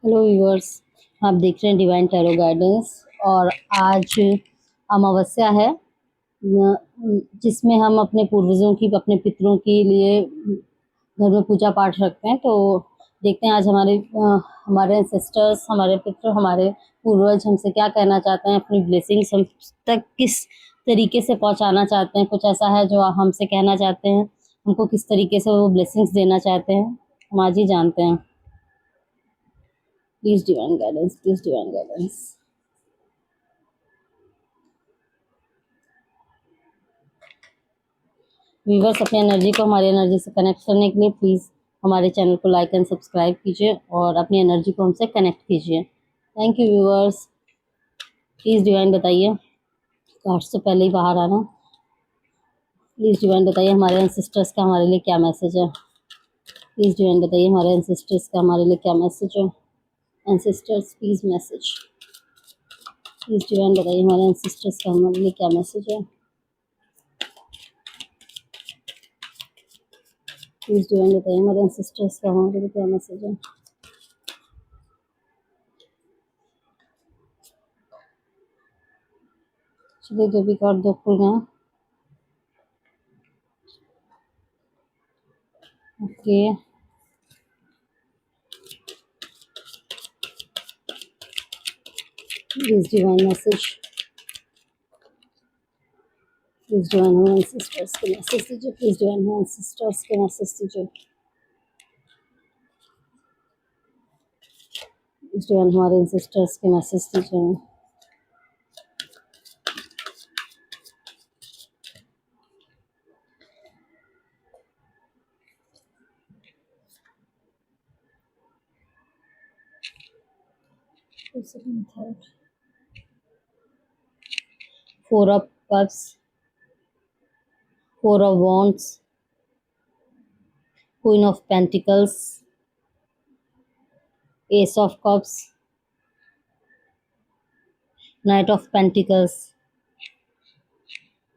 Hello viewers, आप देख रहे हैं डिवाइन टैरो गाइडेंस। और आज अमावस्या है, जिसमें हम अपने पूर्वजों की, अपने पितरों के लिए घर में पूजा पाठ रखते हैं। तो देखते हैं आज हमारे एंसेस्टर्स, हमारे पितृ, हमारे पूर्वज हमसे क्या कहना चाहते हैं, अपनी ब्लेसिंग्स हम तक किस तरीके से पहुंचाना चाहते हैं। कुछ ऐसा है जो हमसे कहना चाहते हैं, हमको किस तरीके से वो ब्लेसिंग्स देना चाहते हैं, हम आज ही जानते हैं। Please divine guidance, please divine guidance. Viewers, अपनी एनर्जी को हमारी एनर्जी से कनेक्ट करने के लिए प्लीज़ हमारे चैनल को लाइक एंड सब्सक्राइब कीजिए और अपनी एनर्जी को हमसे कनेक्ट कीजिए। Thank you viewers. Please divine बताइए, कार्ड्स से पहले ही बाहर आना। प्लीज़ डिवाइन बताइए हमारे एंसेस्टर्स का हमारे लिए क्या मैसेज है। प्लीज़ डिवाइन बताइए हमारे एंसेस्टर्स का हमारे लिए क्या मैसेज है। Ancestors please message. Please divine बताइए हमारे एंसेस्टर्स का हमारे लिए क्या मैसेज है। प्लीज़ डिवाइन बताइए हमारे एंसेस्टर्स का हमारे लिए क्या मैसेज है। चलिए, जो भी कार्ड दो खुल गए। Okay, please divine message. Please divine हमारे एंसेस्टर्स के मैसेज दीजिए। प्लीज डिवाइन हमारे एंसेस्टर्स के मैसेज दीजिए। प्लीज डिवाइन हमारे एंसेस्टर्स के मैसेज दीजिए। Four of cups, four of wands, queen of pentacles, S of cups, night of pentacles.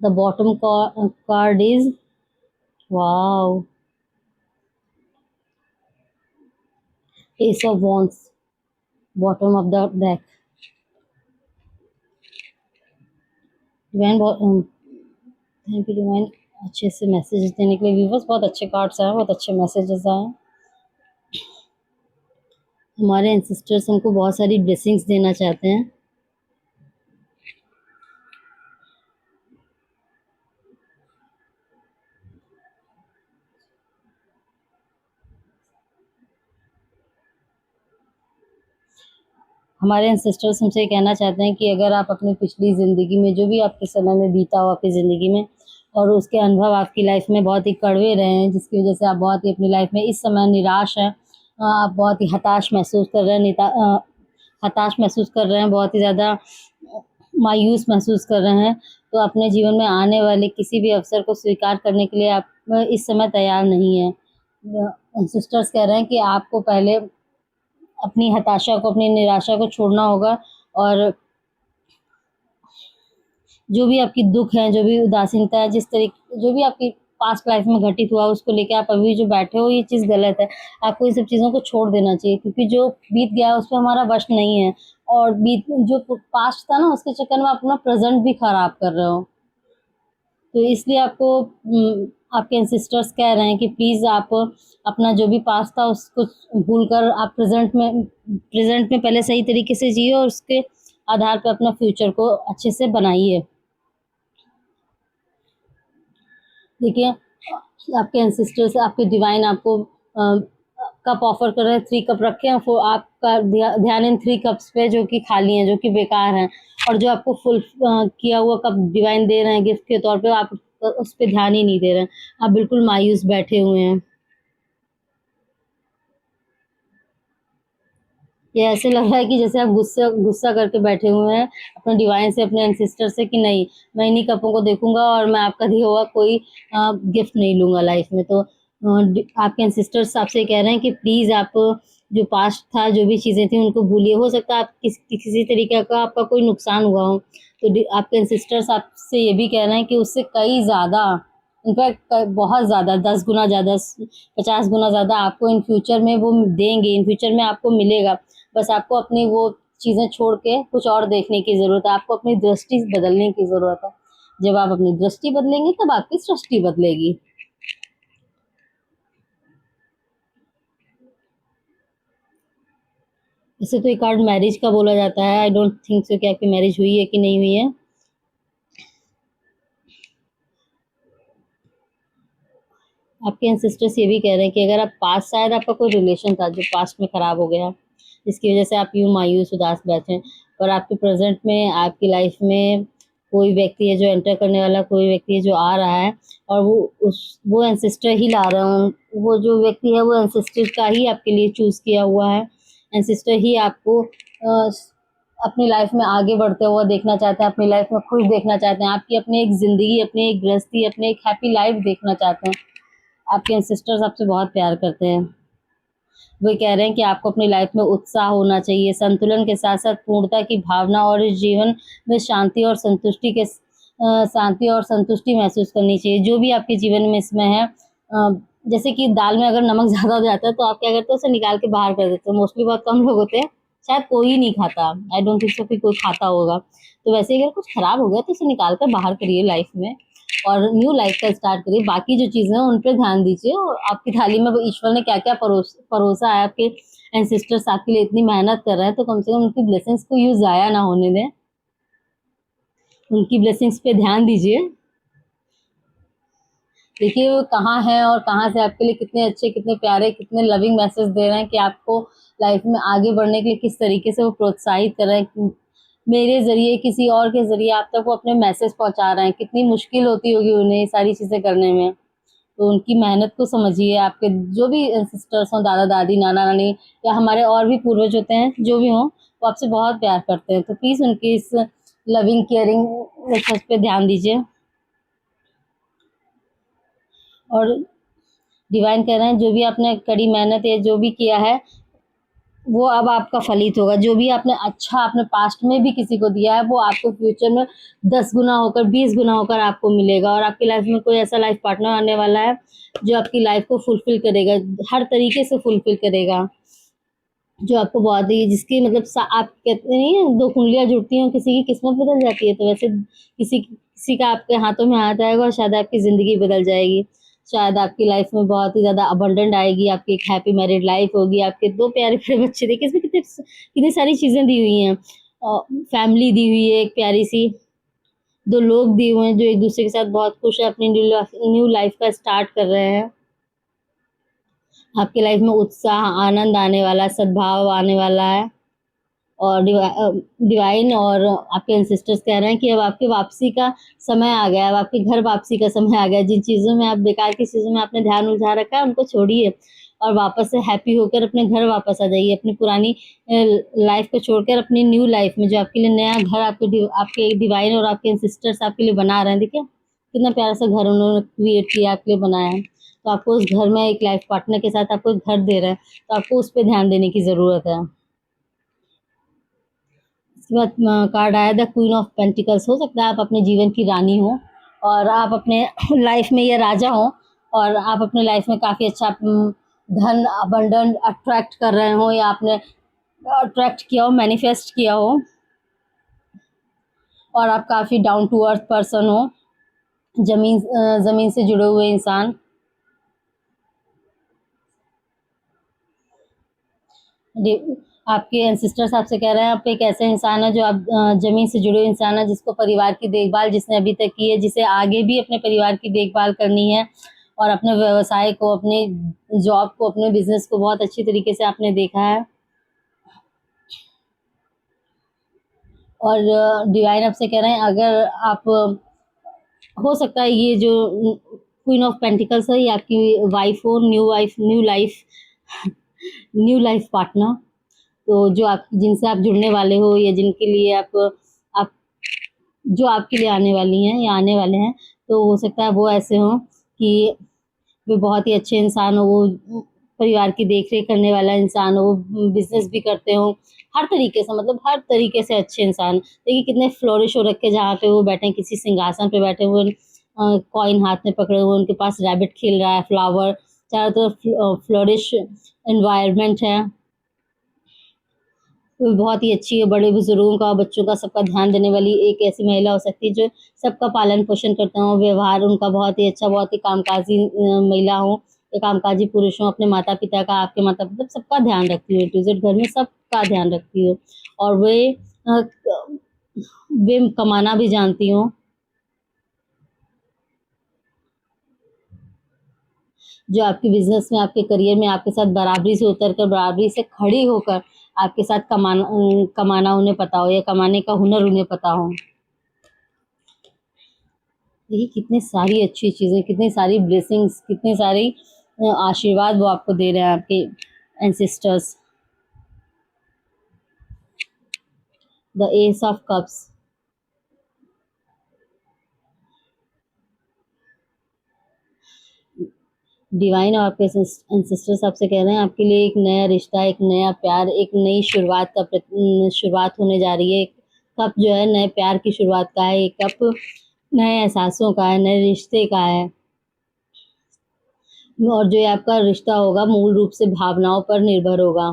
The bottom card is, wow, ace of wands, bottom of the deck. Divine, thank you divine अच्छे से messages देने के लिए। Viewers, बहुत अच्छे cards आए, बहुत अच्छे मैसेजेस आए। हमारे एंसेस्टर्स हमको बहुत सारी ब्लेसिंग्स देना चाहते हैं। हमारे एंसेस्टर्स हमसे कहना चाहते हैं कि अगर आप अपनी पिछली ज़िंदगी में जो भी आपके समय में बीता हो आपकी ज़िंदगी में, और उसके अनुभव आपकी लाइफ में बहुत ही कड़वे रहे हैं, जिसकी वजह से आप बहुत ही अपनी लाइफ में इस समय निराश हैं, आप बहुत ही हताश महसूस कर रहे हैं, हताश महसूस कर रहे हैं, बहुत ही ज़्यादा मायूस महसूस कर रहे हैं, तो अपने जीवन में आने वाले किसी भी अवसर को स्वीकार करने के लिए आप इस समय तैयार नहीं हैं। सिस्टर्स कह रहे हैं कि आपको पहले अपनी हताशा को, अपनी निराशा को छोड़ना होगा, और जो भी आपकी दुख है, जो भी उदासीनता है, जो भी आपकी पास्ट लाइफ में घटित हुआ, उसको लेके आप अभी जो बैठे हो, ये चीज़ गलत है। आपको ये सब चीज़ों को छोड़ देना चाहिए, क्योंकि जो बीत गया उस पर हमारा वश नहीं है, और जो पास्ट था ना, उसके चक्कर में आप अपना प्रेजेंट भी खराब कर रहे हो। तो इसलिए आपको आपके एंसेस्टर्स कह रहे हैं कि प्लीज़ आप अपना जो भी पास्ट था उसको भूलकर आप प्रेजेंट में पहले सही तरीके से जिए, और उसके आधार पर अपना फ्यूचर को अच्छे से बनाइए। देखिए, आपके एंसेस्टर्स, आपके डिवाइन आपको कप ऑफर कर रहे हैं। 3 कप रखे हैं, आपका ध्यान इन 3 कप्स पे जो कि खाली हैं, जो कि बेकार हैं, और जो आपको फुल किया हुआ कप डिवाइन दे रहे हैं गिफ्ट के तौर पे, आप उस पर ध्यान ही नहीं दे रहे हैं। आप बिल्कुल मायूस बैठे हुए हैं। ये ऐसे लग रहा है कि जैसे आप गुस्सा गुस्सा करके बैठे हुए हैं अपने डिवाइन से, अपने एंसेस्टर से, कि नहीं, मैं इन्हीं कपों को देखूंगा और मैं आपका दिया हुआ कोई गिफ्ट नहीं लूंगा लाइफ में। तो आपके एंसेस्टर्स आपसे कह रहे हैं कि प्लीज़ आप जो पास्ट था, जो भी चीज़ें थी, उनको भूलिए। हो सकता है आप किसी तरीके का आपका कोई नुकसान हुआ हो, तो आपके एंसेस्टर्स आपसे ये भी कह रहे हैं कि उससे कई ज़्यादा इनफैक्ट बहुत ज़्यादा 10 गुना ज़्यादा 50 गुना ज़्यादा आपको इन फ्यूचर में वो देंगे, इन फ्यूचर में आपको मिलेगा। बस आपको अपनी वो चीज़ें छोड़ के कुछ और देखने की ज़रूरत है, आपको अपनी दृष्टि बदलने की ज़रूरत है। जब आप अपनी दृष्टि बदलेंगे तब आपकी सृष्टि बदलेगी। वैसे तो ये कार्ड मैरिज का बोला जाता है, आई डोंट थिंक सो कि आपकी मैरिज हुई है कि नहीं हुई है। आपके एंसेस्टर्स ये भी कह रहे हैं कि अगर आप पास्ट, शायद आपका कोई रिलेशन था जो पास्ट में ख़राब हो गया, जिसकी वजह से आप यूँ मायूस उदास बैठे हैं, और आपके प्रेजेंट में आपकी लाइफ में कोई व्यक्ति है जो एंटर करने वाला, कोई व्यक्ति है जो आ रहा है, और वो एंसेस्टर ही ला रहे हों, वो जो व्यक्ति है वो एंसेस्टर का ही आपके लिए चूज़ किया हुआ है। एंसेस्टर ही आपको अपनी लाइफ में आगे बढ़ते हुए देखना चाहते हैं, अपनी लाइफ में खुश देखना चाहते हैं, आपकी अपनी एक ज़िंदगी, अपनी एक गृहस्थी, अपनी एक हैप्पी लाइफ देखना चाहते हैं। आपके एंसेस्टर्स आपसे बहुत प्यार करते हैं। वो कह रहे हैं कि आपको अपनी लाइफ में उत्साह होना चाहिए, संतुलन के साथ-साथ पूर्णता की भावना, और इस जीवन में शांति और संतुष्टि महसूस करनी चाहिए। जो भी आपके जीवन में इसमें है, जैसे कि दाल में अगर नमक ज़्यादा हो जाता है तो आप क्या करते हो, उसे निकाल के बाहर कर देते हो। मोस्टली बहुत कम लोग होते हैं, शायद कोई नहीं खाता। आई डोंट थिंक सो कि कोई खाता होगा। तो वैसे ही अगर कुछ खराब हो गया तो उसे निकाल कर बाहर करिए लाइफ में, और न्यू लाइफ का स्टार्ट करिए। बाकी जो चीज़ें हैं उन पे ध्यान दीजिए, और आपकी थाली में वो ईश्वर ने क्या-क्या परोसा है, आपके एंसेस्टर्स आपके लिए इतनी मेहनत कर रहे हैं, तो कम से कम उनकी ब्लेसिंग्स को यूँ ज़ाया ना होने दें। उनकी ब्लेसिंग्स पे ध्यान दीजिए। देखिए वो कहाँ हैं और कहाँ से आपके लिए कितने अच्छे, कितने प्यारे, कितने लविंग मैसेज दे रहे हैं कि आपको लाइफ में आगे बढ़ने के लिए किस तरीके से वो प्रोत्साहित कर रहे हैं कि मेरे ज़रिए, किसी और के ज़रिए आप तक वो अपने मैसेज पहुँचा रहे हैं। कितनी मुश्किल होती होगी उन्हें ये सारी चीज़ें करने में। तो उनकी मेहनत को समझिए। आपके जो भी एंसेस्टर्स हों, दादा-दादी, नाना-नानी, या हमारे और भी पूर्वज होते हैं, जो भी हों, वो आपसे बहुत प्यार करते हैं। तो प्लीज़ उनकी इस लविंग, केयरिंग मैसेज पे ध्यान दीजिए। और डिवाइन कह रहे हैं जो भी आपने कड़ी मेहनत या जो भी किया है, वो अब आपका फलित होगा। जो भी आपने अच्छा अपने पास्ट में भी किसी को दिया है, वो आपको फ्यूचर में 10 गुना होकर, 20 गुना होकर आपको मिलेगा। और आपकी लाइफ में कोई ऐसा लाइफ पार्टनर आने वाला है जो आपकी लाइफ को फुलफिल करेगा, हर तरीके से फुलफिल करेगा। जो आपको बहुत ही, जिसकी मतलब आप कहते नहीं है, दो कुंडलियाँ जुड़ती हैं किसी की किस्मत बदल जाती है, तो वैसे किसी किसी का आपके हाथों में हाथ आएगा और शायद आपकी ज़िंदगी बदल जाएगी। शायद आपकी लाइफ में बहुत ही ज़्यादा अबंडेंट आएगी, आपकी एक हैप्पी मैरिड लाइफ होगी, आपके 2 प्यारे-प्यारे बच्चे, देखिए इसमें कितने कितनी सारी चीज़ें दी हुई हैं। फैमिली दी हुई है एक प्यारी-सी, 2 लोग दिए हुए हैं जो एक-दूसरे के साथ बहुत खुश हैं, अपनी न्यू लाइफ का स्टार्ट कर रहे हैं। आपकी लाइफ में उत्साह, आनंद आने वाला है, सद्भाव आने वाला है। और डिवाइन और आपके एंसेस्टर्स कह रहे हैं कि अब आपकी वापसी का समय आ गया है, अब आपके घर वापसी का समय आ गया है। जिन चीज़ों में आप, बेकार की चीज़ों में आपने ध्यान उलझा रखा है, उनको छोड़िए और वापस से हैप्पी होकर अपने घर वापस आ जाइए। अपनी पुरानी लाइफ को छोड़कर अपनी न्यू लाइफ में, जो आपके लिए नया घर आपके डिवाइन और आपके एंसेस्टर्स आपके लिए बना रहे हैं। देखिए कितना प्यारा सा घर उन्होंने क्रिएट किया, आपके लिए बनाया है। तो आपको उस घर में एक लाइफ पार्टनर के साथ आपको एक घर दे रहे हैं, तो आपको उस पर ध्यान देने की ज़रूरत है। इसके बाद कार्ड आया द क्वीन ऑफ पेंटिकल्स। हो सकता है आप अपने जीवन की रानी हो और आप अपने लाइफ में ये राजा हो, और आप अपने लाइफ में काफ़ी अच्छा धन अबंडेंट अट्रैक्ट कर रहे हो, या आपने अट्रैक्ट किया हो, मैनिफेस्ट किया हो, और आप काफ़ी डाउन टू अर्थ पर्सन हो, ज़मीन से जुड़े हुए इंसान। आपके एंसिस्टर्स आपसे कह रहे हैं आप एक ऐसे इंसान है जो आप ज़मीन से जुड़े हुए इंसान है, जिसको परिवार की देखभाल, जिसने अभी तक की है, जिसे आगे भी अपने परिवार की देखभाल करनी है, और अपने व्यवसाय को, अपने जॉब को, अपने बिजनेस को बहुत अच्छी तरीके से आपने देखा है। और डिवाइन आपसे कह रहे हैं अगर आप, हो सकता है ये जो क्वीन ऑफ पेंटिकल्स है ये आपकी वाइफ हो, new life new life partner. तो जो आप, जिनसे आप जुड़ने वाले हो, या जिनके लिए आप जो आपके लिए आने वाली हैं या आने वाले हैं, तो हो सकता है वो ऐसे हों कि वे बहुत ही अच्छे इंसान हो, वो परिवार की देख-रेख करने वाला इंसान हो, वो बिज़नेस भी करते हों, हर तरीके से, मतलब हर तरीके से अच्छे इंसान। देखिए कितने फ्लोरिश हो रखे, जहाँ पे वो बैठे हैं, किसी सिंहासन पे बैठे हुए, कॉइन हाथ में पकड़े हुए, उनके पास रैबिट खेल रहा है, फ्लावर चारों तरफ, फ्लोरिश एनवायरनमेंट है। वो बहुत ही अच्छी है, बड़े बुजुर्गों का, बच्चों का, सबका ध्यान देने वाली एक ऐसी महिला हो सकती है जो सबका पालन पोषण करता हो, व्यवहार उनका बहुत ही अच्छा, बहुत ही कामकाजी महिला हो, एक कामकाजी पुरुष हो, अपने माता पिता का, आपके माता पिता, सबका ध्यान रखती हो, टू जेड घर में सबका ध्यान रखती हो। और वे कमाना भी जानती हो, जो आपके बिजनेस में, आपके करियर में आपके साथ बराबरी से उतर कर, बराबरी से खड़ी होकर आपके साथ कमाना उन्हें पता हो, या कमाने का हुनर उन्हें पता हो। देखिए कितनी सारी अच्छी चीज़ें, कितनी सारी ब्लेसिंग्स, कितनी सारी आशीर्वाद वो आपको दे रहे हैं, आपके ancestors. The S of cups, divine और आपके एंसेस्टर्स आपसे कह रहे हैं आपके लिए एक नया रिश्ता, एक नया प्यार, एक नई शुरुआत का शुरुआत होने जा रही है। कप जो है नए प्यार की शुरुआत का है, एक कप नए एहसासों का है, नए रिश्ते का है। और जो ये आपका रिश्ता होगा मूल रूप से भावनाओं पर निर्भर होगा।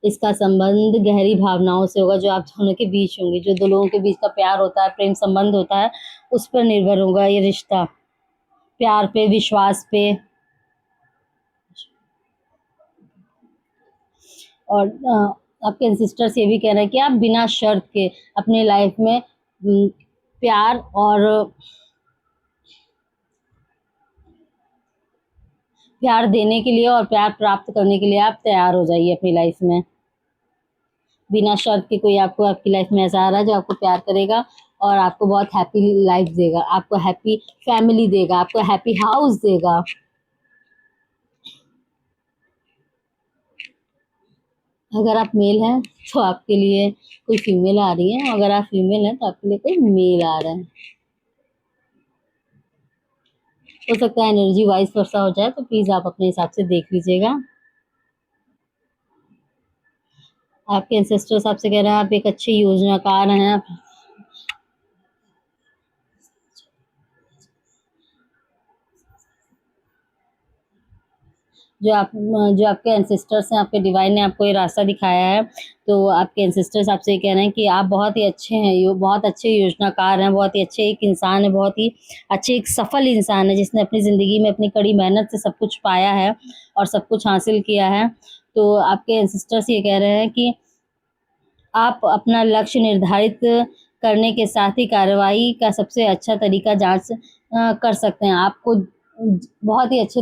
इसका संबंध गहरी भावनाओं से होगा, जो आप दोनों के बीच होंगी, जो दो लोगों के बीच का प्यार होता है, प्रेम संबंध होता है, उस पर निर्भर होगा ये रिश्ता, प्यार पे, विश्वास पे। और आपके एंसिस्टर्स ये भी कह रहे हैं कि आप बिना शर्त के अपने लाइफ में प्यार और प्यार देने के लिए और प्यार प्राप्त करने के लिए आप तैयार हो जाइए अपनी लाइफ में। बिना शर्त के कोई आपको आपकी लाइफ में ऐसा आ रहा है जो आपको प्यार करेगा और आपको बहुत हैप्पी लाइफ देगा, आपको हैप्पी फैमिली देगा, आपको हैप्पी हाउस देगा। अगर आप मेल हैं तो आपके लिए कोई फीमेल आ रही है, अगर आप फीमेल हैं तो आपके लिए कोई मेल आ रहा है। हो सकता है एनर्जी वाइज वर्सा हो जाए, तो प्लीज़ आप अपने हिसाब से देख लीजिएगा। आपके एंसेस्टर्स आपसे कह रहे हैं आप एक अच्छे योजनाकार हैं, जो आपके एंसेस्टर्स हैं, आपके डिवाइन ने आपको ये रास्ता दिखाया है। तो आपके एंसेस्टर्स आपसे ये कह रहे हैं कि आप बहुत ही अच्छे हैं, बहुत अच्छे योजनाकार हैं, बहुत ही अच्छे एक इंसान है, बहुत ही अच्छे एक सफल इंसान है, जिसने अपनी ज़िंदगी में अपनी कड़ी मेहनत से सब कुछ पाया है और सब कुछ हासिल किया है। तो आपके एंसेस्टर्स ये कह रहे हैं कि आप अपना लक्ष्य निर्धारित करने के साथ ही कार्रवाई का सबसे अच्छा तरीका जांच कर सकते हैं। आपको बहुत ही अच्छे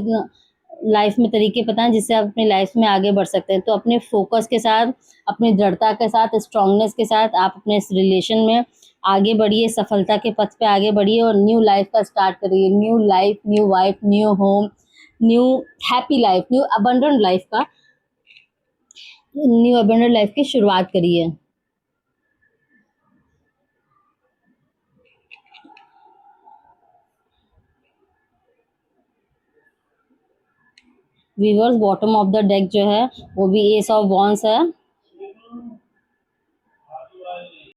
लाइफ में तरीके पता हैं जिससे आप अपनी लाइफ में आगे बढ़ सकते हैं। तो अपने फोकस के साथ, अपनी दृढ़ता के साथ, स्ट्रांगनेस के साथ आप अपने इस रिलेशन में आगे बढ़िए, सफलता के पथ पे आगे बढ़िए और न्यू लाइफ का स्टार्ट करिए। New life, new wife, new home, new happy life, new abundant life की शुरुआत करिए। Viewers bottom of the deck जो है वो भी एस ऑफ वॉन्स है।